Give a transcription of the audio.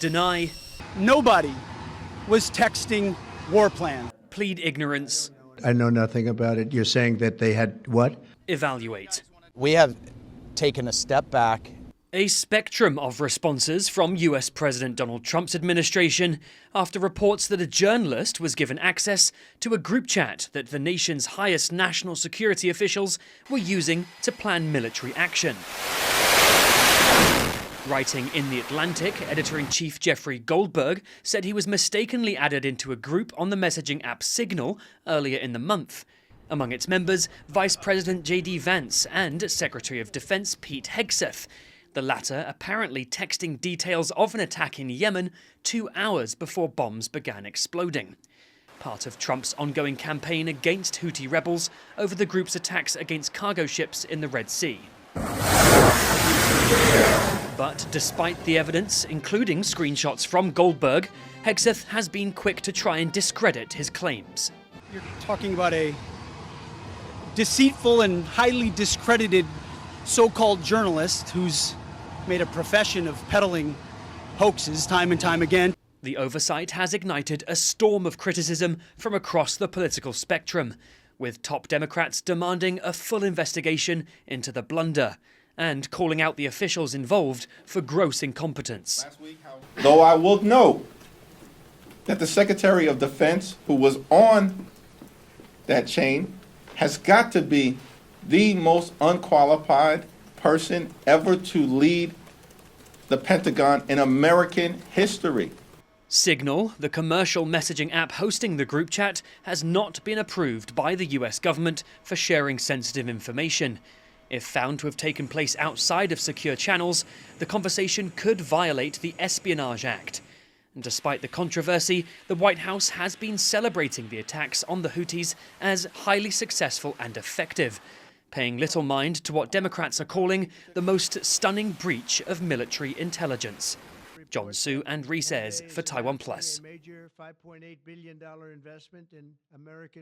deny, nobody was texting war plan. plead ignorance, I know nothing about it. You're saying that they had what? evaluate. We have taken a step back. A spectrum of responses from US President Donald Trump's administration after reports that a journalist was given access to a group chat that the nation's highest national security officials were using to plan military action. Writing in The Atlantic, editor-in-chief Jeffrey Goldberg said he was mistakenly added into a group on the messaging app Signal earlier in the month. Among its members, Vice President J.D. Vance and Secretary of Defense Pete Hegseth, the latter apparently texting details of an attack in Yemen 2 hours before bombs began exploding. Part of Trump's ongoing campaign against Houthi rebels over the group's attacks against cargo ships in the Red Sea. But despite the evidence, including screenshots from Goldberg, Hegseth has been quick to try and discredit his claims. You're talking about a deceitful and highly discredited so-called journalist who's made a profession of peddling hoaxes time and time again. The oversight has ignited a storm of criticism from across the political spectrum, with top Democrats demanding a full investigation into the blunder and calling out the officials involved for gross incompetence. Though I will note that the Secretary of Defense, who was on that chain, has got to be the most unqualified person ever to lead the Pentagon in American history. Signal, the commercial messaging app hosting the group chat, has not been approved by the US government for sharing sensitive information. If found to have taken place outside of secure channels, the conversation could violate the Espionage Act. And despite the controversy, the White House has been celebrating the attacks on the Houthis as highly successful and effective, paying little mind to what Democrats are calling the most stunning breach of military intelligence. John Su and Reece for TaiwanPlus. Major $5.8 billion investment in American